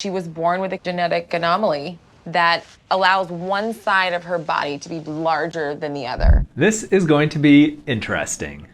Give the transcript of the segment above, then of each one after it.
She was born with a genetic anomaly that allows one side of her body to be larger than the other. This is going to be interesting.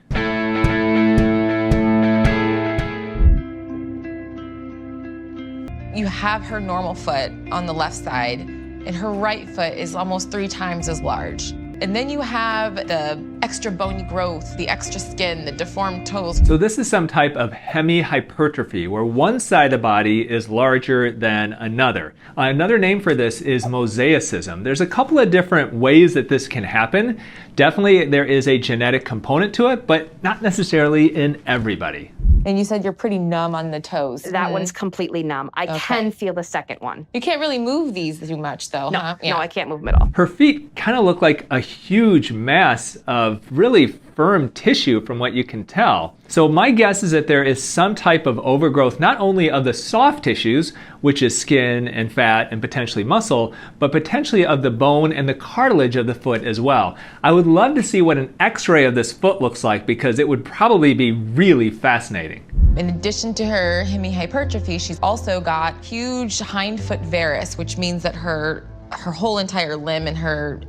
You have her normal foot on the left side, and her right foot is almost 3 times as large. And then you have the extra bony growth, the extra skin, the deformed toes. So this is some type of hemihypertrophy, where one side of the body is larger than another. Another name for this is mosaicism. There's a couple of different ways that this can happen. Definitely there is a genetic component to it, but not necessarily in everybody. And you said you're pretty numb on the toes. That one's completely numb. I can feel the second one. You can't really move these too much though, No, huh? no, I can't move them at all. Her feet kind of look like a huge mass of really firm tissue from what you can tell. So my guess is that there is some type of overgrowth, not only of the soft tissues, which is skin and fat and potentially muscle, but potentially of the bone and the cartilage of the foot as well. I would love to see what an X-ray of this foot looks like, because it would probably be really fascinating. In addition to her hemihypertrophy, she's also got huge hindfoot varus, which means that her whole entire limb and her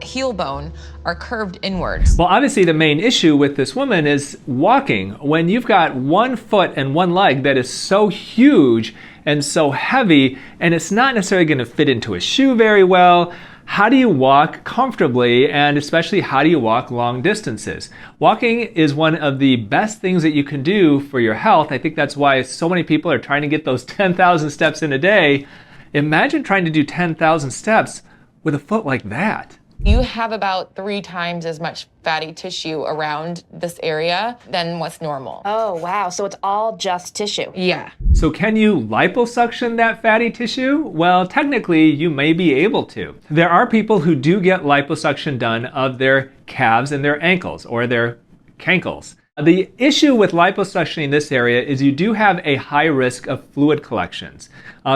heel bone are curved inwards. Well, obviously the main issue with this woman is walking. When you've got one foot and one leg that is so huge and so heavy, and it's not necessarily going to fit into a shoe very well, how do you walk comfortably, and especially how do you walk long distances? Walking is one of the best things that you can do for your health. I think that's why so many people are trying to get those 10,000 steps in a day. Imagine trying to do 10,000 steps with a foot like that. You have about 3 times as much fatty tissue around this area than what's normal. Oh, wow. So it's all just tissue. Yeah. So can you liposuction that fatty tissue? Well, technically you may be able to. There are people who do get liposuction done of their calves and their ankles, or their cankles. The issue with liposuctioning this area is you do have a high risk of fluid collections.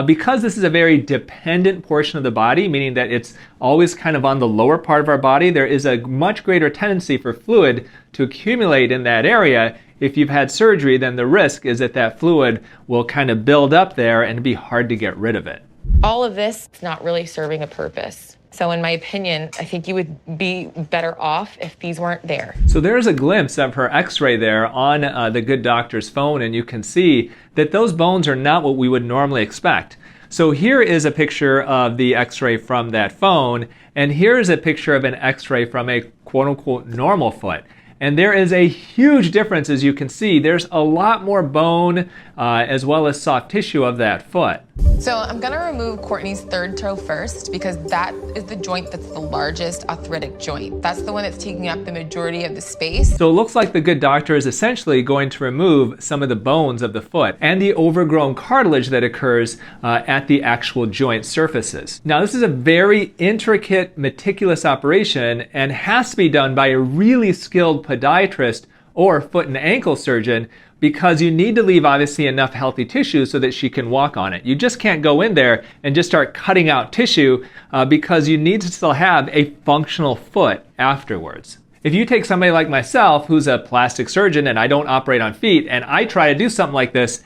Because this is a very dependent portion of the body, meaning that it's always kind of on the lower part of our body, there is a much greater tendency for fluid to accumulate in that area. If you've had surgery, then the risk is that that fluid will kind of build up there and be hard to get rid of it. All of this is not really serving a purpose. So in my opinion, I think you would be better off if these weren't there. So there's a glimpse of her X-ray there on the good doctor's phone, and you can see that those bones are not what we would normally expect. So here is a picture of the X-ray from that phone, and here is a picture of an X-ray from a quote-unquote normal foot. And there is a huge difference, as you can see. There's a lot more bone as well as soft tissue of that foot. So I'm gonna remove Courtney's third toe first, because that is the joint that's the largest arthritic joint. That's the one that's taking up the majority of the space. So it looks like the good doctor is essentially going to remove some of the bones of the foot and the overgrown cartilage that occurs at the actual joint surfaces. Now this is a very intricate, meticulous operation and has to be done by a really skilled podiatrist or foot and ankle surgeon, because you need to leave obviously enough healthy tissue so that she can walk on it. You just can't go in there and just start cutting out tissue because you need to still have a functional foot afterwards. If you take somebody like myself, who's a plastic surgeon and I don't operate on feet, and I try to do something like this,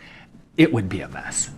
it would be a mess.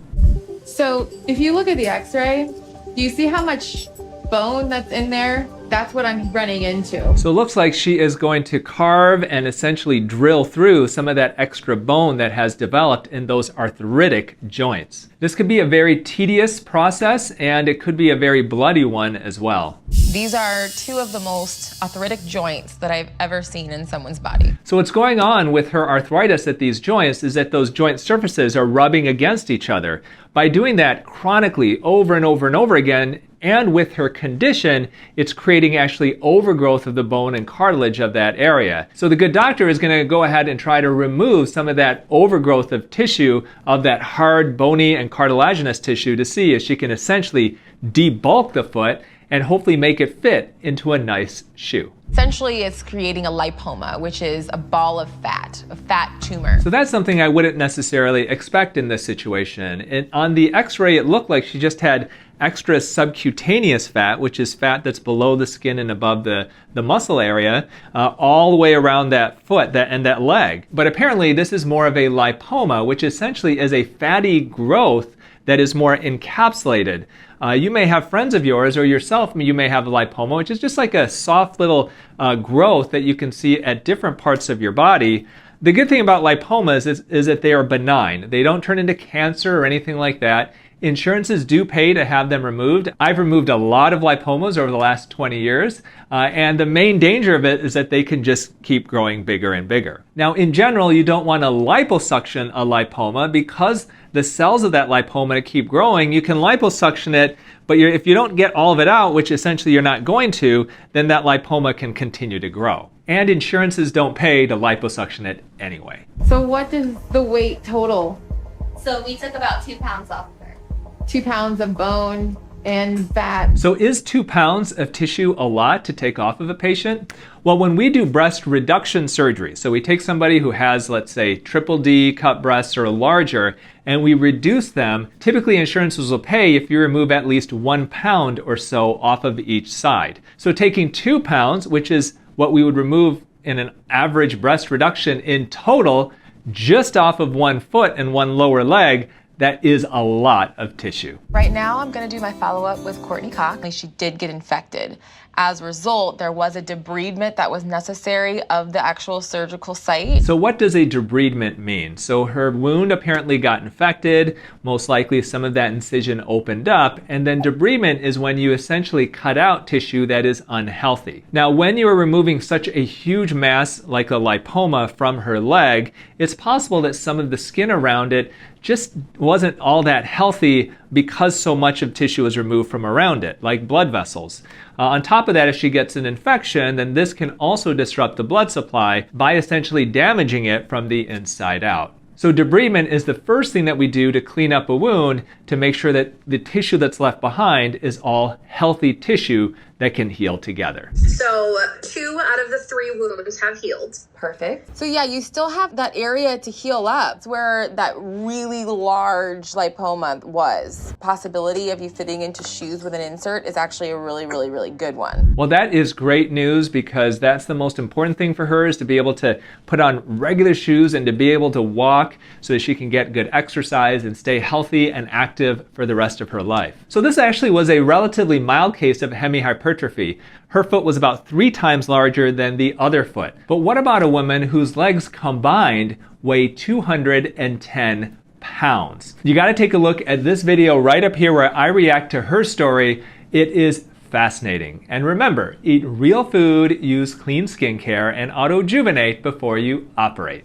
So if you look at the X-ray, do you see how much bone that's in there? That's what I'm running into. So it looks like she is going to carve and essentially drill through some of that extra bone that has developed in those arthritic joints. This could be a very tedious process, and it could be a very bloody one as well. These are 2 of the most arthritic joints that I've ever seen in someone's body. So what's going on with her arthritis at these joints is that those joint surfaces are rubbing against each other. By doing that chronically over and over and over again, and with her condition, it's creating actually overgrowth of the bone and cartilage of that area. So the good doctor is going to go ahead and try to remove some of that overgrowth of tissue, of that hard, bony, and cartilaginous tissue, to see if she can essentially debulk the foot and hopefully make it fit into a nice shoe. Essentially, it's creating a lipoma, which is a ball of fat, a fat tumor. So that's something I wouldn't necessarily expect in this situation. And on the X-ray, it looked like she just had extra subcutaneous fat, which is fat that's below the skin and above the muscle area, all the way around that foot and that leg. But apparently this is more of a lipoma, which essentially is a fatty growth that is more encapsulated. You may have friends of yours or yourself, you may have a lipoma, which is just like a soft little growth that you can see at different parts of your body. The good thing about lipomas is that they are benign. They don't turn into cancer or anything like that. Insurances do pay to have them removed. I've removed a lot of lipomas over the last 20 years, and the main danger of it is that they can just keep growing bigger and bigger. Now, in general, you don't want to liposuction a lipoma because the cells of that lipoma keep growing. You can liposuction it, but if you don't get all of it out, which essentially you're not going to, then that lipoma can continue to grow. And insurances don't pay to liposuction it anyway. So what is the weight total? So we took about 2 pounds off of her. 2 pounds of bone and fat. So is 2 pounds of tissue a lot to take off of a patient? Well, when we do breast reduction surgery, so we take somebody who has, let's say, triple D cut breasts or larger, and we reduce them, typically insurances will pay if you remove at least 1 pound or so off of each side. So taking 2 pounds, which is what we would remove in an average breast reduction in total, just off of 1 foot and 1 lower leg, that is a lot of tissue. Right now, I'm gonna do my follow-up with Courtney Cox. She did get infected. As a result, there was a debridement that was necessary of the actual surgical site. So what does a debridement mean? So her wound apparently got infected, most likely some of that incision opened up, and then debridement is when you essentially cut out tissue that is unhealthy. Now, when you are removing such a huge mass like a lipoma from her leg, it's possible that some of the skin around it just wasn't all that healthy because so much of tissue was removed from around it, like blood vessels. On top of that, if she gets an infection, then this can also disrupt the blood supply by essentially damaging it from the inside out. So debridement is the first thing that we do to clean up a wound to make sure that the tissue that's left behind is all healthy tissue that can heal together. So 2 out of the 3 wounds have healed. Perfect. So yeah, you still have that area to heal up. It's where that really large lipoma was. Possibility of you fitting into shoes with an insert is actually a really, really, really good one. Well, that is great news because that's the most important thing for her, is to be able to put on regular shoes and to be able to walk so that she can get good exercise and stay healthy and active for the rest of her life. So this actually was a relatively mild case of hemihypertrophy. Her foot was about 3 times larger than the other foot. But what about a woman whose legs combined weigh 210 pounds? You got to take a look at this video right up here where I react to her story. It is fascinating. And remember, eat real food, use clean skincare, and auto-rejuvenate before you operate.